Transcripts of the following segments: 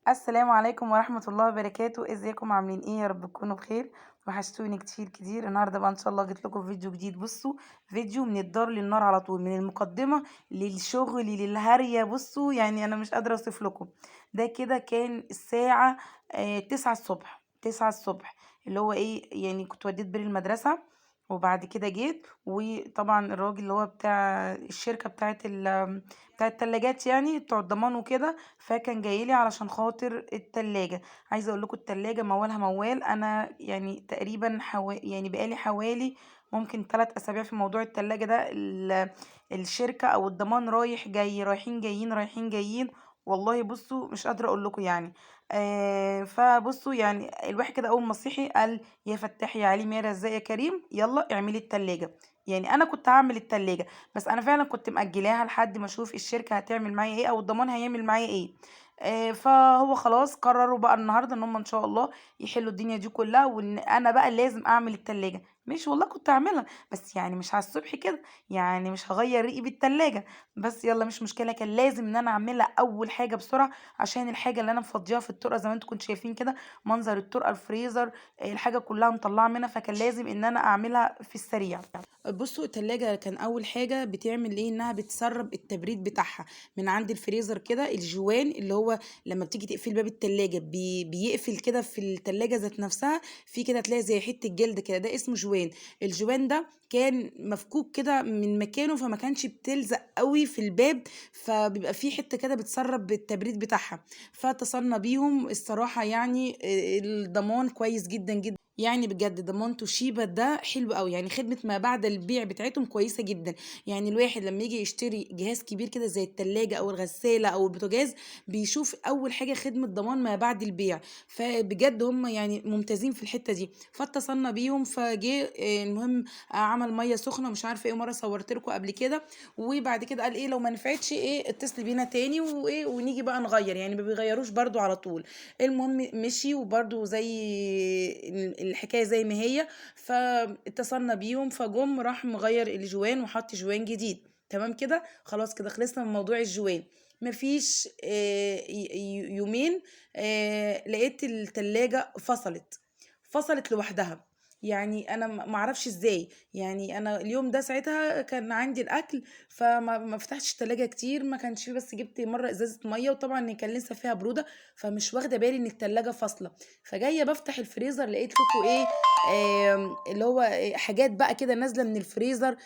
السلام عليكم ورحمة الله وبركاته، ازيكم عاملين ايه؟ يا رب تكونوا بخير. وحشتوني كتير كتير. النهارده بقى ان شاء الله جيت لكم فيديو جديد. بصوا، فيديو من الدار للنار على طول، من المقدمة للشغل للهرية. بصوا يعني انا مش قادرة اوصف لكم. ده كده كان الساعة 9 الصبح، 9 الصبح. اللي هو ايه يعني، كنت وديت بير المدرسة وبعد كده جيت. وطبعا الراجل اللي هو بتاع الشركة بتاع التلاجات، يعني بتوع الضمان وكده، فكان جايلي علشان خاطر التلاجة. عايزة اقول لكم التلاجة موالها موال. انا يعني تقريبا يعني بقالي حوالي ممكن 3 اسابيع في موضوع التلاجة ده. الشركة او الضمان رايح جاي، رايحين جايين رايحين جايين. والله بصوا مش قادرة اقول لكم يعني. فبصوا يعني الواحد كده اول ما صحي قال يا فتاح يا عليم يا رزاق يا كريم يلا اعملي التلاجة. يعني انا كنت هعمل التلاجة، بس انا فعلا كنت مأجلاها لحد ما اشوف الشركة هتعمل معايا ايه او الضمان هيعمل معايا ايه. فهو خلاص قرروا بقى النهارده ان هم ان شاء الله يحلوا الدنيا دي كلها، وان انا بقى لازم اعمل التلاجة. مش والله كنت هعملها، بس يعني مش على الصبح كده، يعني مش هغير ريقي بالتلاجة. بس يلا مش مشكلة، كان لازم ان انا اعملها اول حاجة بسرعة، عشان الحاجة اللي انا مفضياها في الطرقة زي ما انتم كنتوا شايفين كده. منظر الطرقة الفريزر، الحاجة كلها مطلعة منها، فكان لازم ان انا اعملها في السريع. بصوا التلاجة كان أول حاجة بتعمل إيه، إنها بتسرب التبريد بتاعها من عند الفريزر كده. الجوان اللي هو لما بتيجي تقفل باب التلاجة بيقفل كده في التلاجة ذات نفسها، في كده تلاقي زي حتة جلد كده، ده اسمه جوان. الجوان ده كان مفكوك كده من مكانه، فما كانش بتلزق قوي في الباب، فبيبقى في حتة كده بتسرب التبريد بتاعها. فاتصلنا بيهم الصراحة، يعني الضمان كويس جدا جدا. يعني بجد ضمان توشيبا ده حلو قوي، يعني خدمة ما بعد البيع بتاعتهم كويسة جدا. يعني الواحد لما يجي يشتري جهاز كبير كده زي التلاجة او الغسالة او البوتاجاز، بيشوف اول حاجة خدمة ضمان ما بعد البيع. فبجد هم يعني ممتازين في الحتة دي. فاتصلنا بيهم فجه المهم عمل مية سخنة مش عارفة ايه، مرة صورت لكم قبل كده. وبعد كده قال ايه، لو ما نفعتش ايه اتصلي بينا تاني وايه ونيجي بقى نغير، يعني ما بيغيروش برضو على طول. المهم مشي، وبرده زي الحكايه زي ما هي. فاتصلنا بيهم فجم راح مغير الجوان وحط جوان جديد. تمام كده، خلاص كده خلصنا من موضوع الجوان. مفيش يومين لقيت التلاجة فصلت لوحدها. يعني انا ما اعرفش ازاي. يعني انا اليوم ده ساعتها كان عندي الاكل، فما ما فتحتش التلاجة كتير، ما كانش فيه، بس جبت مره ازازه ميه، وطبعا كان لسه فيها بروده، فمش واخده بالي ان التلاجة فاصله. فجايه بفتح الفريزر لقيت لكم ايه، اللي هو حاجات بقى كده نازله من الفريزر،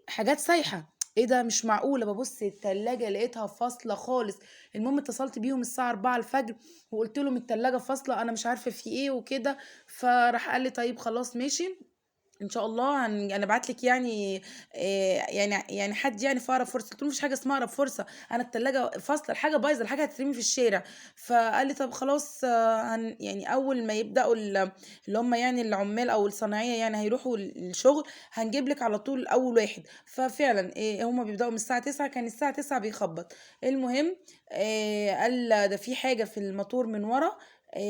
حاجات سايحه. ايه ده، مش معقوله. ببص التلاجة لقيتها فاصله خالص. المهم اتصلت بيهم الساعه 4 الفجر، وقلت لهم التلاجة فاصله، انا مش عارفه في ايه وكده. فراح قال لي طيب خلاص ماشي، ان شاء الله انا ابعت لك يعني يعني حد يعني في اقرب فرصه. قلت له مفيش حاجه اسمها اقرب فرصه، انا التلاجة فاصله، الحاجه بايظه، الحاجه هتترمي في الشارع. فقال لي طب خلاص يعني اول ما يبداوا اللي هم يعني العمال او الصناعيه يعني هيروحوا الشغل، هنجيب لك على طول اول واحد. ففعلا هم بيبداوا من الساعه 9، كان الساعه 9 بيخبط. المهم قال ده في حاجه في الموتور من ورا،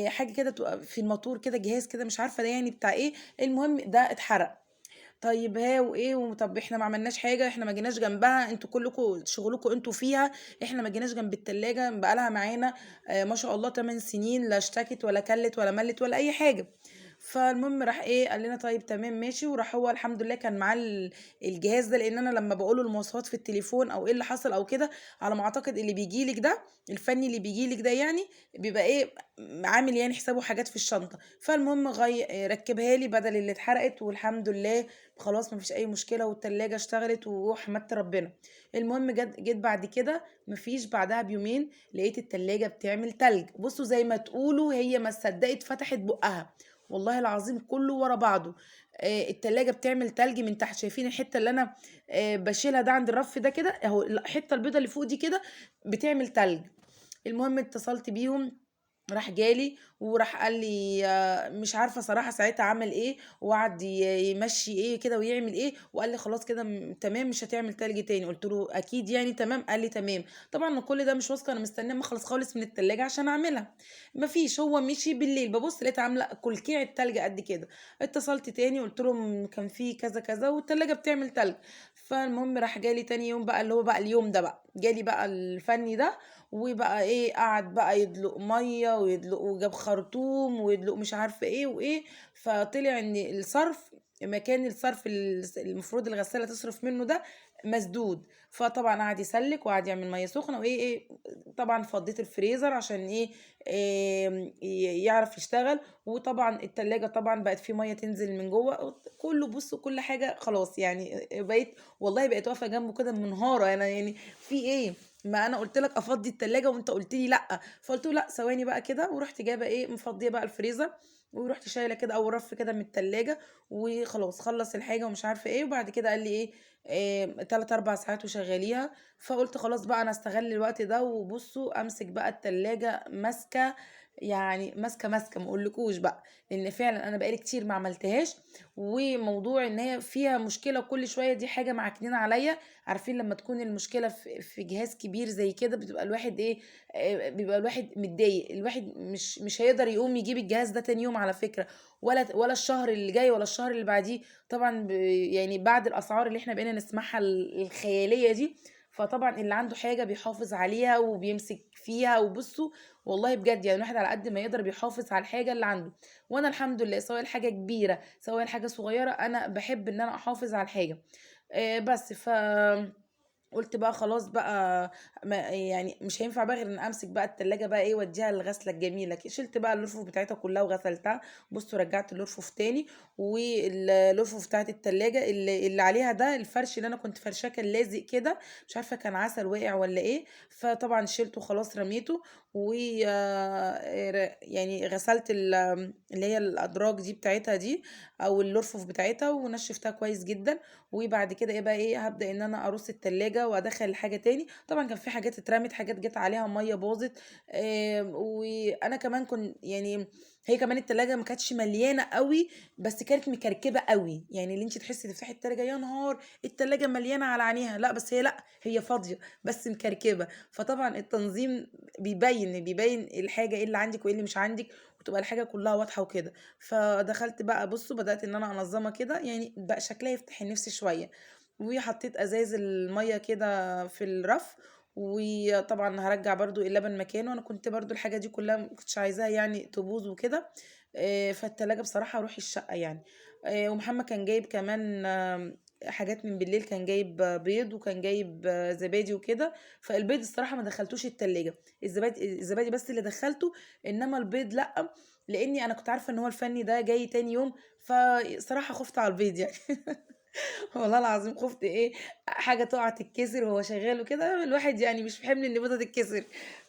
حاجه كده بتبقى في الموتور كده، جهاز كده مش عارفه ده يعني بتاع ايه. المهم ده اتحرق. طيب ها وايه، طب احنا ما عملناش حاجه، احنا ما جيناش جنبها، انتوا كلكم شغلكم انتوا فيها، احنا ما جيناش جنب التلاجة بقالها معانا ما شاء الله 8 سنين، لا اشتكت ولا كلت ولا ملت ولا اي حاجه. فالمهم راح ايه قال لنا طيب تمام ماشي، وراح هو الحمد لله كان معاه الجهاز ده، لان انا لما بقوله المواصفات في التليفون او ايه اللي حصل او كده، على ما اعتقد اللي بيجي لك ده، الفني اللي بيجي لك ده يعني بيبقى ايه، عامل يعني حسابه حاجات في الشنطه. فالمهم ركبها لي بدل اللي اتحرقت، والحمد لله خلاص مفيش اي مشكله، والتلاجة اشتغلت وحمدت ربنا. المهم جيت بعد كده، مفيش بعدها بيومين لقيت التلاجة بتعمل تلج. بصوا زي ما تقولوا هي ما صدقت فتحت بقها، والله العظيم كله ورا بعضه. التلاجة بتعمل تلج من تحت. شايفين الحته اللي انا بشيلها ده عند الرف ده كده اهو، الحته البيضه اللي فوق دي كده بتعمل تلج. المهم اتصلت بيهم، راح جالي وراح قال لي مش عارفه صراحه ساعتها عمل ايه، وقعد يمشي ايه كده ويعمل ايه، وقال لي خلاص كده تمام مش هتعمل تلج تاني. قلت له اكيد يعني تمام، قال لي تمام. طبعا كل ده مش واثقه، انا مستنيه ما اخلص خالص من التلاجة عشان اعملها. مفيش، هو مشي بالليل ببص لقيت عامله كلكيع التلج قد كده. اتصلت تاني قلت لهم كان في كذا كذا والتلاجة بتعمل تلج. فالمهم راح جالي تاني يوم بقى، اللي هو بقى اليوم ده بقى جالي بقى الفني ده، وبقى ايه قعد بقى يدلق ميه ويدلق وجاب خرطوم ويدلق مش عارفه ايه وايه. فطلع ان الصرف، مكان الصرف المفروض الغساله تصرف منه ده مسدود. فطبعا قعد يسلك وقعد يعمل ميه سخنه وايه ايه. طبعا فضيت الفريزر عشان ايه, يعرف يشتغل. وطبعا التلاجة طبعا بقت فيه ميه تنزل من جوه كله. بص كل حاجه خلاص يعني بقيت، والله بقيت واقفه جنبه كده منهاره انا يعني في ايه. ما انا قلت لك افضي التلاجة وانت قلت لي لا، فقلت له لا ثواني بقى كده، ورحت جايبه ايه مفضيه بقى الفريزر، ورحت شايله كده اول رف كده من التلاجة. وخلاص خلص الحاجه ومش عارفه ايه. وبعد كده قال لي ايه 3 4 ساعات وشغليها. فقلت خلاص بقى انا استغل الوقت ده. وبصوا امسك بقى التلاجة ماسكه، يعني ماسكه ما اقولكوش بقى، لان فعلا انا بقالي كتير ما عملتهاش. وموضوع ان هي فيها مشكله كل شويه دي حاجه معكنين عليا. عارفين لما تكون المشكله في جهاز كبير زي كده بتبقى الواحد ايه، بيبقى الواحد متضايق. الواحد مش هيقدر يقوم يجيب الجهاز ده تاني يوم على فكره، ولا الشهر اللي جاي ولا الشهر اللي بعديه. طبعا يعني بعد الاسعار اللي احنا بقينا نسمعها الخياليه دي، فطبعا اللي عنده حاجه بيحافظ عليها وبيمسك فيها. وبصوا والله بجد يعني الواحد على قد ما يقدر بيحافظ على الحاجه اللي عنده. وانا الحمد لله سواء الحاجه كبيره سواء الحاجه صغيره انا بحب ان انا احافظ على الحاجه. بس قلت بقى خلاص بقى، ما يعني مش هينفع بقى غير ان امسك بقى التلاجة بقى ايه واديها للغسله الجميله شلت بقى الرفوف بتاعتها كلها وغسلتها. بصوا رجعت الرفوف تاني. والرفوف بتاعت التلاجة اللي عليها ده الفرش اللي انا كنت فرشاه كان لازق كده، مش عارفه كان عسل واقع ولا ايه. فطبعا شلته خلاص رميته. و يعني غسلت اللي هي الادراج دي بتاعتها دي او الرفوف بتاعتها ونشفتها كويس جدا. وبعد كده ايه بقى ايه هبدأ ان انا ارص التلاجة وادخل الحاجة تاني. طبعا كان في حاجات اترمت، حاجات جت عليها مية باظت. وانا كمان كنت يعني هي كمان التلاجة ما كانتش مليانة قوي، بس كانت مكركبة قوي. يعني اللي انت تحسي تفتحي التلاجة يا نهار التلاجة مليانة على عينيها، لا بس هي لا هي فاضية بس مكركبة. فطبعا التنظيم بيبين الحاجة ايه اللي عندك وايه اللي مش عندك، وتبقى الحاجة كلها واضحة وكده. فدخلت بقى بصوا بدأت ان انا انظمها كده يعني بقى شكلها يفتح النفس شوية. وحطيت ازاز المية كده في الرف. وطبعا هرجع برضو اللبن مكانه. انا كنت برضو الحاجة دي كلها مكنتش عايزاها يعني تبوظ وكده. فالتلاجة بصراحة روحي الشقة يعني. ومحمد كان جايب كمان حاجات من بالليل، كان جايب بيض وكان جايب زبادي وكده. فالبيض الصراحة ما دخلتوش التلاجة، الزبادي بس اللي دخلته، انما البيض لا، لاني انا كنت عارفة ان هو الفني ده جاي تاني يوم. فصراحة خفت على البيض يعني. والله العظيم خفت ايه حاجة تقع تتكسر وهو شغال وكده. الواحد يعني مش بيحمل ان بيضة تتكسر.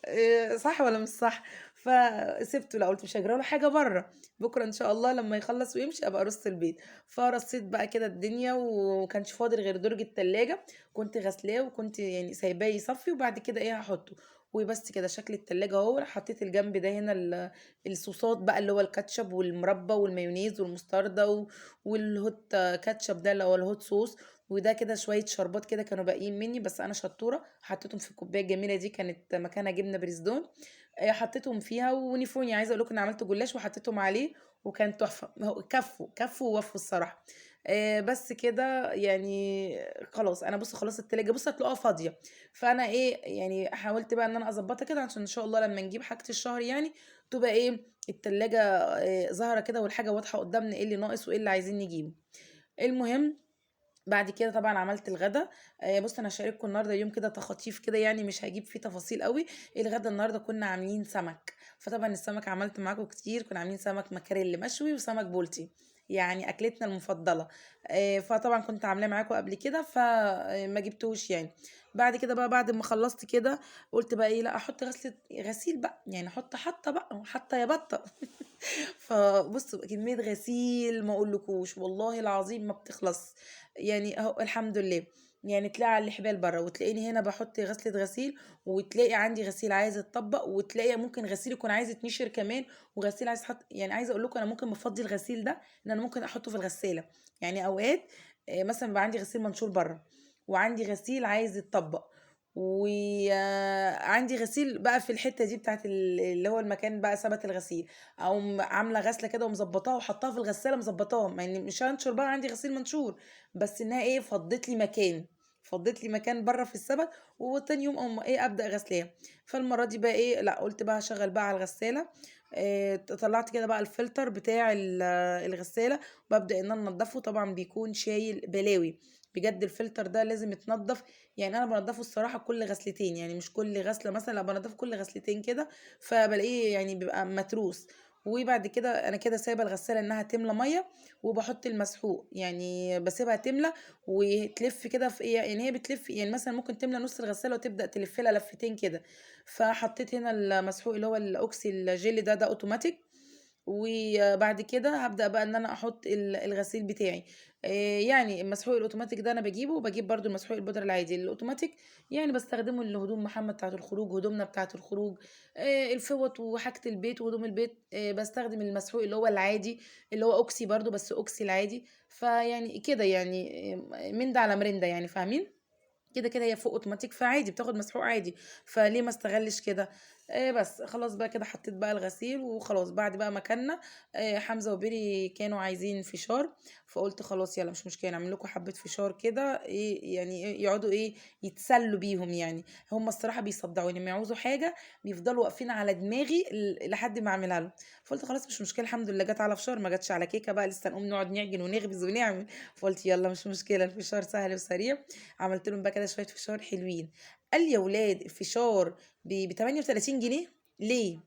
إيه صح ولا مش صح؟ فسبته، لا قلت مش هجرى له حاجة بره، بكرة ان شاء الله لما يخلص ويمشي ابقى ارص البيت. فرصيت بقى كده الدنيا وكانش فاضل غير درج التلاجة. كنت غسلاه وكنت يعني سايباه يصفي وبعد كده ايه هحطه. وبس كده شكل التلاجة اهو. حطيت الجنب ده هنا الصوصات بقى اللي هو الكاتشب والمربى والمايونيز والمستردة والهوت كاتشب ده اللي هو الهوت صوص. وده كده شويه شربات كده كانوا باقيين مني بس انا شطوره حطيتهم في الكوبايه الجميله دي كانت مكانها جبنه بريزدون. حطيتهم فيها ونيفوني. عايزه اقول لكم ان عملت جلاش وحطيتهم عليه وكان تحفه. هو كفوا ووفوا الصراحه. بس كده يعني خلاص انا بص خلاص التلاجة بص هتلاقوها فاضيه. فانا ايه يعني حاولت بقى ان انا اظبطها كده عشان ان شاء الله لما نجيب حاجه الشهر يعني تبقى ايه التلاجة ظاهره كده والحاجه واضحه قدامنا ايه اللي ناقص وايه اللي عايزين نجيبه. المهم بعد كده طبعا عملت الغدا. بص انا هشارككم النهارده يوم كده تخطيف كده يعني مش هجيب فيه تفاصيل قوي. الغدا النهارده كنا عاملين سمك. فطبعا السمك عملت معاكم كتير، كنا عاملين سمك مكاريلي مشوي وسمك بولتي، يعني اكلتنا المفضله. فطبعا كنت عاملاه معاكم قبل كده فما جبتوش يعني. بعد كده بقى بعد ما خلصت كده قلت بقى ايه لا احط غسيل بقى يعني احط حطه بقى حتى يا بطه. فبصوا كمية غسيل ما اقولكوش والله العظيم ما بتخلص. يعني اهو الحمد لله. يعني تلاقي على الحبال بره وتلاقيني هنا بحط غسلة غسيل، وتلاقي عندي غسيل عايز يتطبق، وتلاقي ممكن غسيل يكون عايز يتنشر كمان، وغسيل عايز يتحط. يعني عايزه اقول لكم انا ممكن بفضي الغسيل ده ان انا ممكن احطه في الغسالة. يعني اوقات مثلا بيبقى عندي غسيل منشور بره وعندي غسيل عايز يتطبق وعندي غسيل بقى في الحتة دي بتاعت اللي هو المكان بقى ثبت الغسيل، او عامله غسله كده ومظبطاها وحطاها في الغساله مظبطاها، يعني مش هنشر بقى عندي غسيل منشور بس انها ايه فضت لي مكان. فضيت لي مكان بره في السبت، وتاني يوم اقوم ايه ابدا غسلاه. فالمره دي بقى ايه، لا قلت بقى هشغل بقى على الغساله. طلعت كده بقى الفلتر بتاع الغساله، وببدا ان انا انضفه. طبعا بيكون شايل بلاوي بجد، الفلتر ده لازم يتنضف. يعني انا بنضفه الصراحه كل غسلتين، يعني مش كل غسله مثلا، لا بنضفه كل غسلتين كده. فبلاقيه يعني بيبقى متروس. وبعد كده انا كده سايبه الغساله انها تملى ميه، وبحط المسحوق يعني بسيبها تملى وتلف كده في ايه، يعني هي بتلف يعني مثلا ممكن تملى نص الغساله وتبدا تلف لها لفتين كده. فحطيت هنا المسحوق اللي هو الاوكسي الجيلي ده اوتوماتيك. وبعد كده هبدأ بقى ان انا احط الغسيل بتاعي. يعني المسحوق الاوتوماتيك ده انا بجيبه، وبجيب برضو المسحوق البودرة العادي الاوتوماتيك. يعني بستخدمه لهدوم محمد بتاعة الخروج، هدومنا بتاعة الخروج، الفوط وحاجة البيت وهدوم البيت. بستخدم المسحوق اللي هو العادي، اللي هو اوكسي برضو، بس اوكسي العادي. فيعني كده يعني من ده على مرندة، يعني فاهمين. كده كده هي فوق اوتوماتيك، فعادي بتاخد مسحوق عادي. فليه ما استغلش كده. بس خلاص بقى كده حطيت بقى الغسيل وخلاص. بعد بقى مكاننا حمزة وبيري كانوا عايزين فشار. فقلت خلاص يلا مش مشكلة، نعمل لكم حبة فشار كده، ايه يعني إيه يقعدوا ايه يتسلوا بيهم يعني. هم الصراحة بيصدعوني لما يعوزوا حاجة، بيفضلوا واقفين على دماغي لحد ما اعملها لهم. فقلت خلاص مش مشكلة، الحمد لله جت على فشار، ما جاتش على كيكة بقى لسه نقوم نقعد نعجن ونخبز ونعمل. فقلت يلا مش مشكلة، الفشار سهل وسريع. عملت لهم بقى كده شويه فشار حلوين. قال لي يا ولاد الفشار ب 38 جنيه؟ ليه؟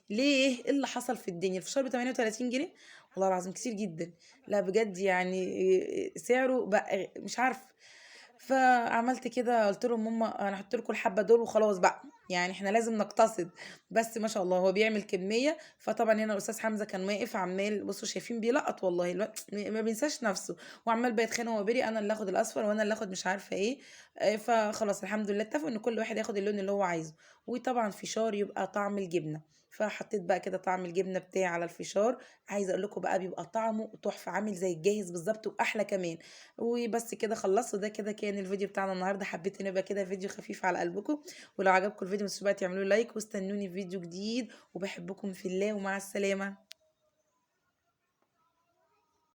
ليه ايه اللي حصل في الدنيا؟ الفشار ب 38 جنيه؟ والله العظيم كتير جدا. لا بجد يعني سعره بقى مش عارف. فعملت كده قلت لهم ماما انا هحط لكم الحبه دول وخلاص بقى، يعني احنا لازم نقتصد. بس ما شاء الله هو بيعمل كميه. فطبعا هنا الاستاذ حمزه كان واقف عمال، بصوا شايفين بيلقط والله ما بينساش نفسه. وعمال بيتخانق هو بيري، انا اللي اخد الاصفر وانا اللي اخد مش عارفه ايه. فخلاص الحمد لله اتفقوا ان كل واحد ياخد اللون اللي هو عايزه. وطبعا فشار يبقى طعم الجبنه. فحطيت بقى كده طعم الجبنه بتاعي على الفشار. عايزه اقول لكم بقى بيبقى طعمه تحفه، عامل زي الجاهز بالظبط واحلى كمان. وبس كده خلصت. وده كده كان الفيديو بتاعنا النهارده، حبيت ان يبقى كده فيديو خفيف على قلبكم. ولو عجبكم الفيديو متنسوش بقى تعملوا لايك، واستنوني في فيديو جديد. وبحبكم في الله، ومع السلامه.